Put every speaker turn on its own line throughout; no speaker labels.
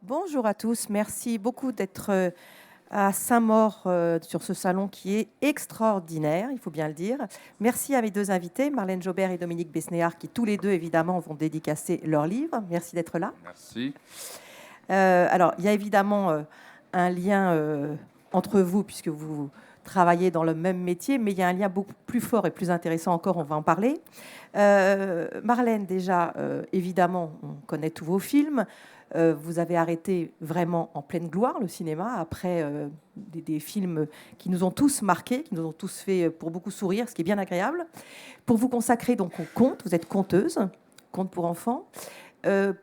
Bonjour à tous, merci beaucoup d'être à Saint-Maur sur ce salon qui est extraordinaire, il faut bien le dire. Merci à mes deux invités, Marlène Jobert et Dominique Besnéard, qui tous les deux évidemment vont dédicacer leur livre. Merci d'être là.
Merci.
Alors, il y a évidemment un lien entre vous, puisque vous travaillez dans le même métier, mais il y a un lien beaucoup plus fort et plus intéressant encore, on va en parler. Marlène, déjà, évidemment, on connaît tous vos films. Vous avez arrêté vraiment en pleine gloire le cinéma, après des films qui nous ont tous marqués, qui nous ont tous fait pour beaucoup sourire, ce qui est bien agréable. Pour vous consacrer donc au conte, vous êtes conteuse, conte pour enfants.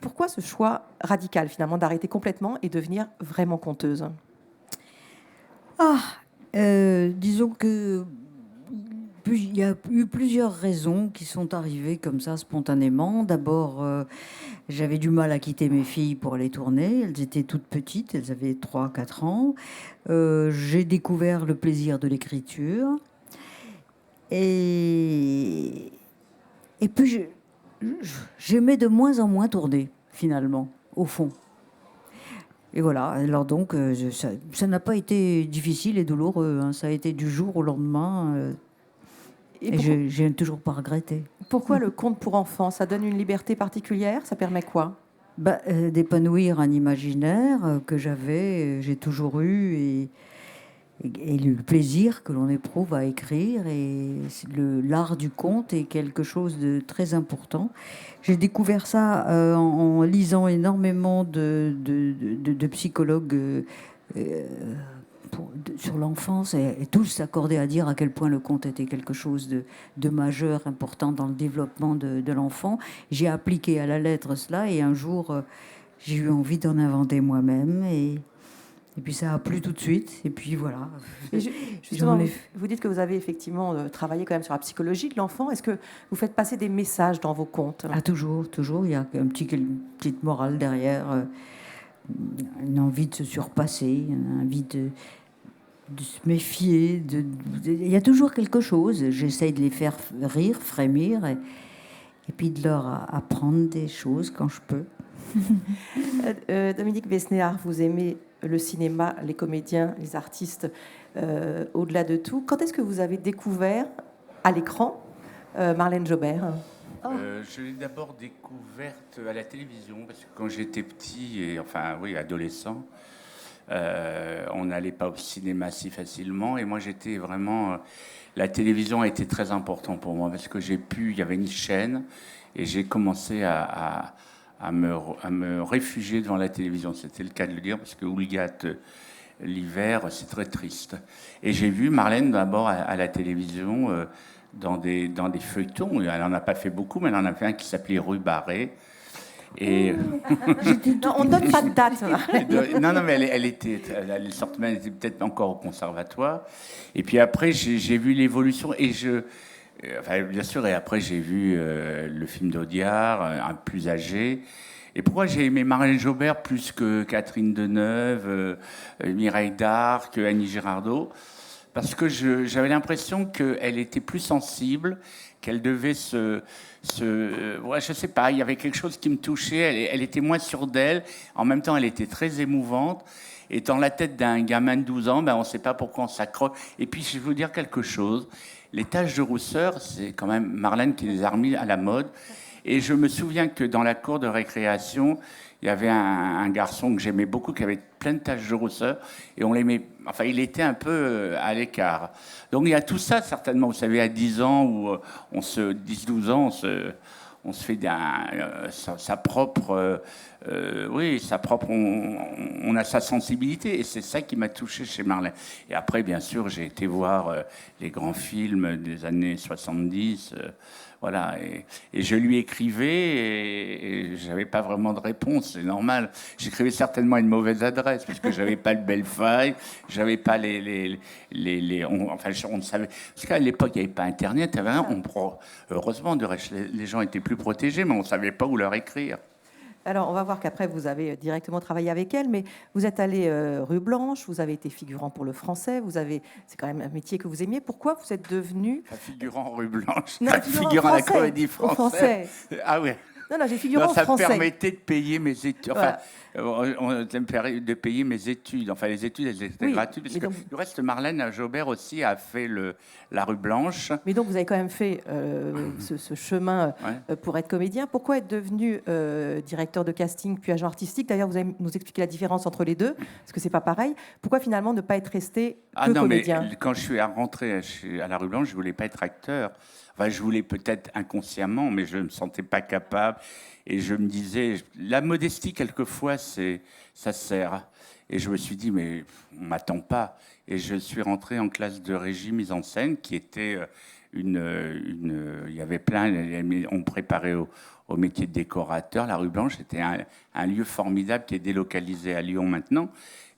Pourquoi ce choix radical, finalement, d'arrêter complètement et devenir vraiment conteuse?
Disons que il y a eu plusieurs raisons qui sont arrivées comme ça spontanément. D'abord, j'avais du mal à quitter mes filles pour aller tourner. Elles étaient toutes petites, elles avaient 3-4 ans. J'ai découvert le plaisir de l'écriture. Et puis, j'aimais de moins en moins tourner, finalement, au fond. Et voilà, alors donc, ça n'a pas été difficile et douloureux, hein. Ça a été du jour au lendemain. Et j'ai toujours pas regretté.
Pourquoi le conte pour enfants? Ça donne une liberté particulière? Ça permet quoi?
D'épanouir un imaginaire que j'ai toujours eu, et le plaisir que l'on éprouve à écrire. Et l'art du conte est quelque chose de très important. J'ai découvert ça en lisant énormément de psychologues sur l'enfance, et tous s'accordaient à dire à quel point le conte était quelque chose de majeur, important dans le développement de l'enfant. J'ai appliqué à la lettre cela, et un jour, j'ai eu envie d'en inventer moi-même. Et puis ça a plu tout de suite. Et puis voilà.
Justement, vous dites que vous avez effectivement travaillé quand même sur la psychologie de l'enfant. Est-ce que vous faites passer des messages dans vos contes?
Toujours. Il y a une petite morale derrière, une envie de se surpasser, une envie de se méfier. Il y a toujours quelque chose. J'essaye de les faire rire, frémir, et puis de leur apprendre des choses quand je peux.
Dominique Besnéard, vous aimez le cinéma, les comédiens, les artistes, au-delà de tout. Quand est-ce que vous avez découvert à l'écran Marlène Jobert?
Je l'ai d'abord découverte à la télévision, parce que quand j'étais petit, et enfin oui, adolescent, on n'allait pas au cinéma si facilement. Et moi, j'étais vraiment... la télévision a été très important pour moi, parce que il y avait une chaîne, et j'ai commencé à me réfugier devant la télévision. C'était le cas de le dire, parce que Houlgat, l'hiver, c'est très triste. Et j'ai vu Marlène d'abord à la télévision, dans des feuilletons. Elle n'en a pas fait beaucoup, mais elle en a fait un qui s'appelait Rue Barrée. Et
non, on ne donne pas de date.
non, mais elle était peut-être encore au conservatoire. Et puis après, j'ai vu l'évolution, et enfin, bien sûr, et après j'ai vu le film d'Audiard, un plus âgé. Et pourquoi j'ai aimé Marlène Jobert plus que Catherine Deneuve, Mireille Darc, Annie Girardot? Parce que j'avais l'impression qu'elle était plus sensible, qu'elle devait ouais, je sais pas, il y avait quelque chose qui me touchait. Elle était moins sûre d'elle. En même temps, elle était très émouvante. Et dans la tête d'un gamin de 12 ans, on ne sait pas pourquoi on s'accroche. Et puis, je vais vous dire quelque chose. Les taches de rousseur, c'est quand même Marlène qui les a remis à la mode. Et je me souviens que dans la cour de récréation, il y avait un garçon que j'aimais beaucoup qui avait plein de taches de rousseur, et on l'aimait. Enfin, il était un peu à l'écart. Donc il y a tout ça, certainement. Vous savez, à 10 ans, ou 10-12 ans, on se fait sa propre... on a sa sensibilité, et c'est ça qui m'a touché chez Marlène. Et après, bien sûr, j'ai été voir les grands films des années 70, voilà, et je lui écrivais, et j'avais pas vraiment de réponse, c'est normal. J'écrivais certainement à une mauvaise adresse, parce que j'avais pas le Bellefeuille, j'avais pas on ne savait. Parce qu'à l'époque, il n'y avait pas Internet. Heureusement, les gens étaient plus protégés, mais on ne savait pas où leur écrire.
Alors, on va voir qu'après, vous avez directement travaillé avec elle, mais vous êtes allé rue Blanche, vous avez été figurant pour le Français, c'est quand même un métier que vous aimiez. Pourquoi vous êtes devenu...
Figurant rue Blanche,
non,
figurant à la Comédie Française.
Français.
Ah oui.
non, j'ai figurant
ça me
français.
permettait de payer mes études. Enfin,
Voilà.
ça me permettait de payer mes études. Enfin, les études, elles étaient
Oui,
gratuites. Parce
mais
que
donc-
du reste, Marlène Jobert aussi a fait la rue Blanche.
Mais donc, vous avez quand même fait ce chemin
Ouais.
pour être comédien. Pourquoi être devenu directeur de casting puis agent artistique? D'ailleurs, vous allez nous expliquer la différence entre les deux, parce que c'est pas pareil. Pourquoi finalement ne pas être resté
Ah
que
non,
comédien?
mais quand je suis rentré à la rue Blanche, je voulais pas être acteur. Enfin, je voulais peut-être inconsciemment, mais je me sentais pas capable. Et je me disais, la modestie, quelquefois, ça sert. Et je me suis dit, mais on m'attend pas. Et je suis rentré en classe de régie mise en scène, qui était il y avait plein, on me préparait au métier de décorateur. La rue Blanche était un lieu formidable qui est délocalisé à Lyon maintenant.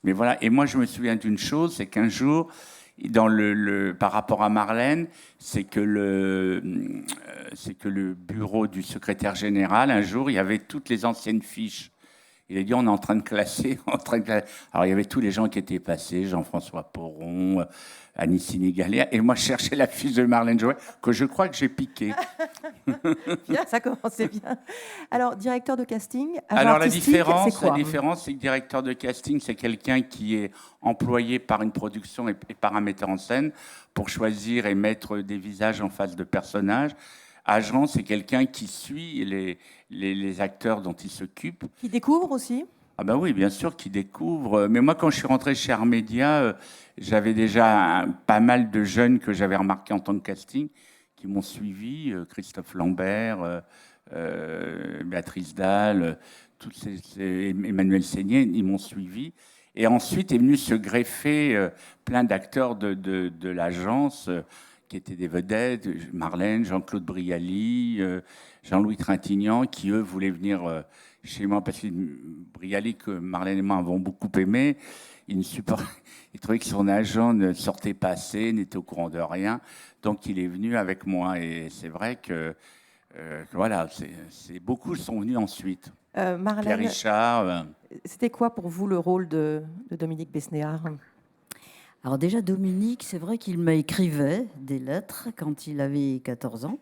Mais voilà, et moi je me souviens d'une chose, c'est qu'un jour, par rapport à Marlène, c'est que le bureau du secrétaire général, un jour, il y avait toutes les anciennes fiches. Il a dit, on est en train de classer, Alors, il y avait tous les gens qui étaient passés, Jean-François Poron, Annie Sinigalia, et moi, je cherchais la fiche de Marlène Jobert, que je crois que j'ai piquée.
Bien, ça commençait bien. Alors, directeur de casting, agent
Alors,
artistique, c'est quoi?
la différence, c'est que directeur de casting, c'est quelqu'un qui est employé par une production et par un metteur en scène pour choisir et mettre des visages en face de personnages. Agent, c'est quelqu'un qui suit les acteurs dont il s'occupe.
Qui découvre aussi?
Ah ben oui, bien sûr, qui découvre. Mais moi, quand je suis rentré chez Armédia, j'avais déjà pas mal de jeunes que j'avais remarqués en tant que casting qui m'ont suivi. Christophe Lambert, Béatrice Dalle, Emmanuel Seigné, ils m'ont suivi. Et ensuite est venu se greffer plein d'acteurs de l'agence qui étaient des vedettes, Marlène, Jean-Claude Brialy, Jean-Louis Trintignant, qui eux voulaient venir chez moi parce que Brialy, que Marlène et moi avons beaucoup aimé, il trouvait que son agent ne sortait pas assez, n'était au courant de rien, donc il est venu avec moi. Et c'est vrai que voilà, beaucoup sont venus ensuite. Pierre
Marlène,
Richard.
c'était quoi pour vous le rôle de Dominique Besnéard?
Alors déjà, Dominique, c'est vrai qu'il m'écrivait des lettres quand il avait 14 ans.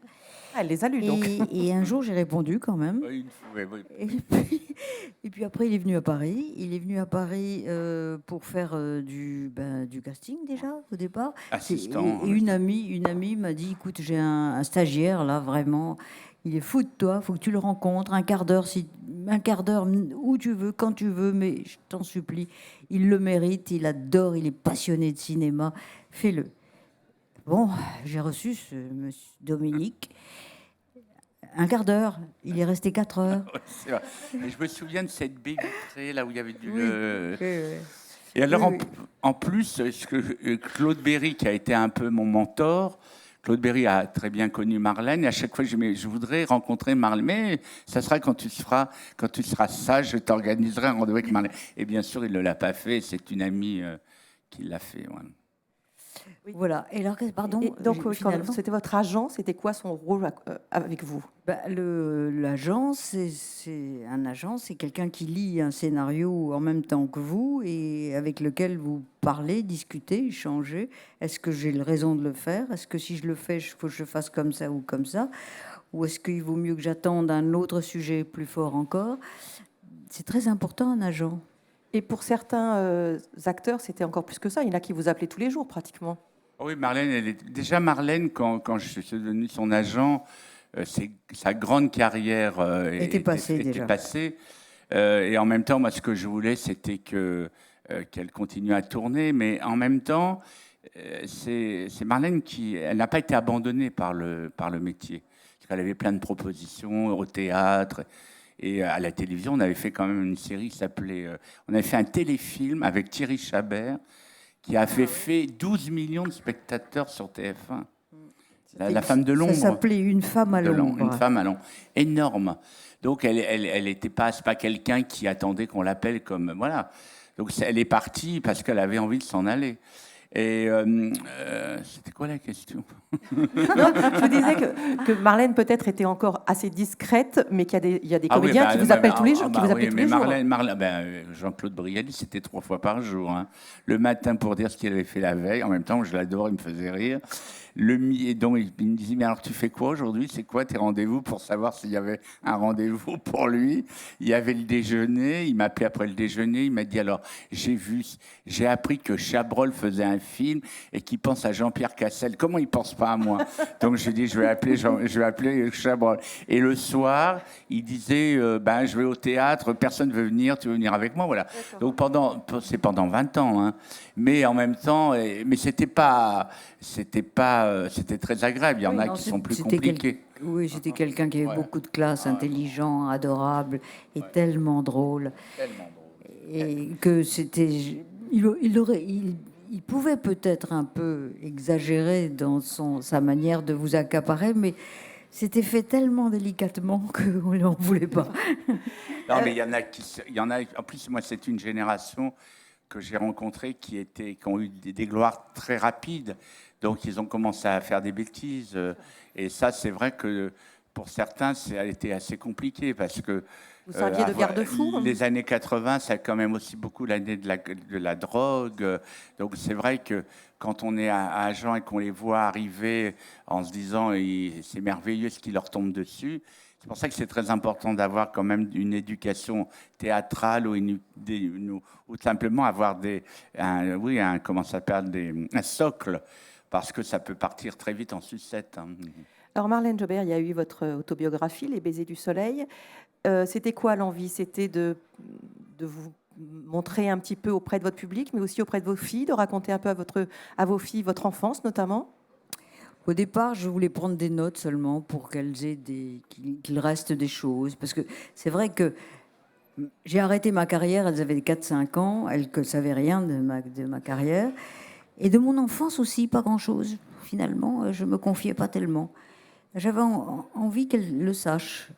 Ah, elle les a lues, donc.
Et un jour, j'ai répondu quand même.
Oui.
Et puis après, il est venu à Paris. Il est venu à Paris pour faire du casting déjà au départ.
Assistant.
Et une amie m'a dit, écoute, j'ai un stagiaire là, vraiment. Il est fou de toi, faut que tu le rencontres. Un quart d'heure où tu veux, quand tu veux, mais je t'en supplie. Il le mérite, il adore, il est passionné de cinéma. Fais-le. Bon, j'ai reçu ce monsieur Dominique. Un quart d'heure, il est resté 4 heures.
Ouais, c'est vrai. Et je me souviens de cette baie vitrée, là où il y avait du...
Oui.
Et alors,
Oui.
en plus, ce que Claude Berry, qui a été un peu mon mentor, Claude Berry a très bien connu Marlène, et à chaque fois, je voudrais rencontrer Marlène, mais ça sera quand tu seras sage, je t'organiserai un rendez-vous avec Marlène. Et bien sûr, il ne l'a pas fait, c'est une amie qui l'a fait. Voilà.
Oui.
Voilà. Et alors, pardon.
Et donc, quand
finalement,
c'était votre agent, c'était quoi son rôle avec vous?
l'agent, c'est un agent, c'est quelqu'un qui lit un scénario en même temps que vous et avec lequel vous parlez, discutez, échangez. Est-ce que j'ai raison de le faire? Est-ce que si je le fais, il faut que je fasse comme ça ou comme ça? Ou est-ce qu'il vaut mieux que j'attende un autre sujet plus fort encore? C'est très important, un agent.
Et pour certains acteurs, c'était encore plus que ça. Il y en a qui vous appelaient tous les jours, pratiquement.
Oui, Marlène, déjà Marlène, quand je suis devenu son agent, sa grande carrière
Était passée déjà.
Et en même temps, moi, ce que je voulais, c'était qu'elle continue à tourner. Mais en même temps, c'est Marlène elle n'a pas été abandonnée par le métier. Parce qu'elle avait plein de propositions au théâtre. Et à la télévision, on avait fait quand même une série qui s'appelait... on avait fait un téléfilm avec Thierry Chabert qui a fait 12 millions de spectateurs sur TF1. La femme de l'ombre.
Ça s'appelait Une femme à l'ombre.
Une femme à l'ombre. Énorme. Donc, elle était pas, c'est pas quelqu'un qui attendait qu'on l'appelle comme... Voilà. Donc, elle est partie parce qu'elle avait envie de s'en aller. Et c'était quoi la question?
Non, je vous disais que Marlène peut-être était encore assez discrète, mais qu'il y a des comédiens qui vous appellent tous les jours, qui vous appellent tous les jours.
Jean-Claude Brialy, c'était 3 fois par jour. Hein. Le matin pour dire ce qu'il avait fait la veille. En même temps, je l'adore, il me faisait rire. Et donc, il me disait, mais alors tu fais quoi aujourd'hui? C'est quoi tes rendez-vous pour savoir s'il y avait un rendez-vous pour lui? Il y avait le déjeuner, il m'a appelé après le déjeuner, il m'a dit, alors, j'ai appris que Chabrol faisait un film et qu'il pense à Jean-Pierre Cassel. Comment il pense pas à moi? Donc, j'ai dit, je vais appeler Chabrol. Et le soir, il disait, je vais au théâtre, personne ne veut venir, tu veux venir avec moi? Voilà. Donc, c'est pendant 20 ans, hein. Mais en même temps, c'était très agréable. Il y en a qui sont plus compliqués.
Oui, j'étais quelqu'un qui avait beaucoup de classe, intelligent, adorable et tellement drôle. Et que c'était, il pouvait peut-être un peu exagérer dans sa manière de vous accaparer, mais c'était fait tellement délicatement qu'on n'en voulait pas.
Non, mais il y en a. En plus, moi, c'est une génération que j'ai rencontrés qui ont eu des gloires très rapides. Donc, ils ont commencé à faire des bêtises. Et ça, c'est vrai que pour certains, ça a été assez compliqué parce que
vous serviez de garde-fou.
Les années 80, c'est quand même aussi beaucoup l'année de la drogue. Donc, c'est vrai que quand on est à Agen et qu'on les voit arriver en se disant c'est merveilleux ce qui leur tombe dessus, c'est pour ça que c'est très important d'avoir quand même une éducation théâtrale ou simplement avoir un socle, parce que ça peut partir très vite en sucette. Hein.
Alors Marlène Jobert, il y a eu votre autobiographie, Les baisers du soleil. C'était quoi l'envie? C'était de vous montrer un petit peu auprès de votre public, mais aussi auprès de vos filles, de raconter un peu à vos filles votre enfance notamment?
Au départ, je voulais prendre des notes seulement pour qu'il reste des choses. Parce que c'est vrai que j'ai arrêté ma carrière, elles avaient 4-5 ans, elles ne savaient rien de ma carrière. Et de mon enfance aussi, pas grand-chose. Finalement, je ne me confiais pas tellement. J'avais envie qu'elles le sachent.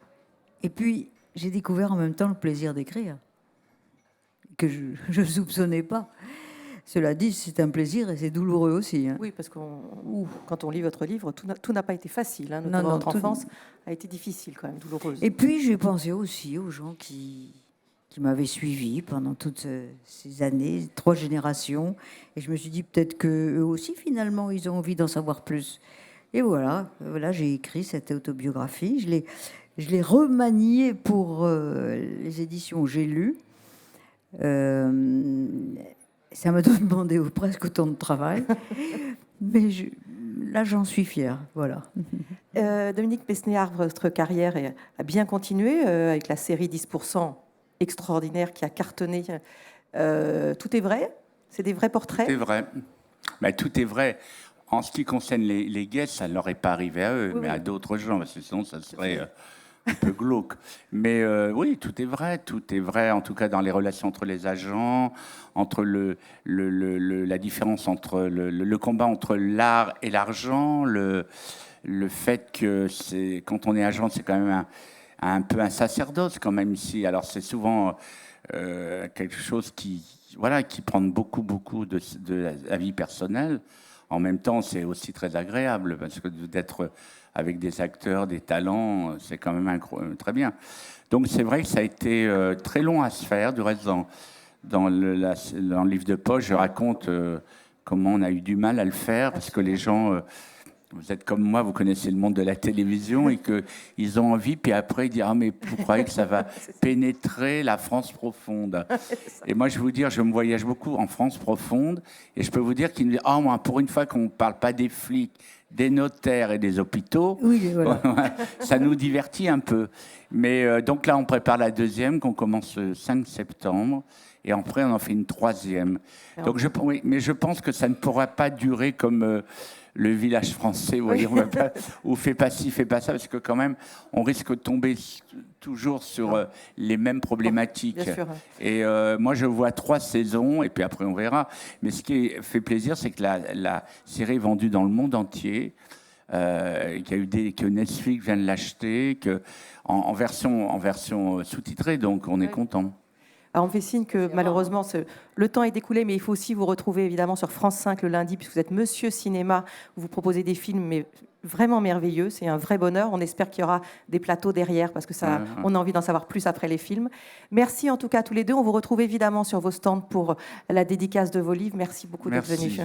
Et puis, j'ai découvert en même temps le plaisir d'écrire, que je ne soupçonnais pas. Cela dit, c'est un plaisir et c'est douloureux aussi. Hein.
Oui, parce que quand on lit votre livre, tout n'a pas été facile. Hein, notamment votre enfance a été difficile, quand même, douloureuse.
Et puis, j'ai pensé aussi aux gens qui m'avaient suivi pendant toutes ces années, 3 générations. Et je me suis dit peut-être qu'eux aussi, finalement, ils ont envie d'en savoir plus. Et voilà, j'ai écrit cette autobiographie. Je l'ai remaniée pour les éditions J'ai lu. Ça m'a demandé presque autant de travail, mais là, j'en suis fière. Voilà.
Dominique Besnéard, votre carrière a bien continué avec la série 10% extraordinaire qui a cartonné. Tout est vrai? C'est des vrais portraits?
Tout est vrai. Mais tout est vrai. En ce qui concerne les guests, ça ne leur est pas arrivé à eux, mais à d'autres gens, parce que sinon, ça serait un peu glauque. Mais oui, tout est vrai. Tout est vrai, en tout cas, dans les relations entre les agents, entre la différence entre le combat entre l'art et l'argent, le fait que quand on est agent, c'est quand même un peu un sacerdoce, quand même, ici. Alors, c'est souvent quelque chose qui prend beaucoup de la vie personnelle. En même temps, c'est aussi très agréable, parce que d'être avec des acteurs, des talents, c'est quand même très bien. Donc c'est vrai que ça a été très long à se faire. Du reste, dans le livre de poche, je raconte comment on a eu du mal à le faire, parce que les gens... vous êtes comme moi, vous connaissez le monde de la télévision et qu'ils ont envie, puis après ils disent « Ah, mais vous croyez que ça va pénétrer la France profonde ?» Et moi, je vais vous dire, je me voyage beaucoup en France profonde et je peux vous dire qu'ils me disent « Ah, moi, pour une fois qu'on ne parle pas des flics, des notaires et des hôpitaux,
oui, voilà.
Ça nous divertit un peu. » Mais donc là, on prépare la deuxième qu'on commence le 5 septembre et après, on en fait une troisième. Donc, mais je pense que ça ne pourra pas durer comme... le village français, vous voyez, ou fais pas ci, fais pas ça, parce que quand même, on risque de tomber toujours sur les mêmes problématiques.
Bien sûr.
Et moi, je vois 3 saisons, et puis après, on verra. Mais ce qui fait plaisir, c'est que la série est vendue dans le monde entier, que Netflix vient de l'acheter, en version sous-titrée, donc on est content.
Alors on fait signe que malheureusement le temps est écoulé, mais il faut aussi vous retrouver évidemment sur France 5 le lundi, puisque vous êtes Monsieur Cinéma, où vous proposez des films mais vraiment merveilleux, c'est un vrai bonheur. On espère qu'il y aura des plateaux derrière, parce que on a envie d'en savoir plus après les films. Merci en tout cas à tous les deux. On vous retrouve évidemment sur vos stands pour la dédicace de vos livres. Merci beaucoup d'être venus.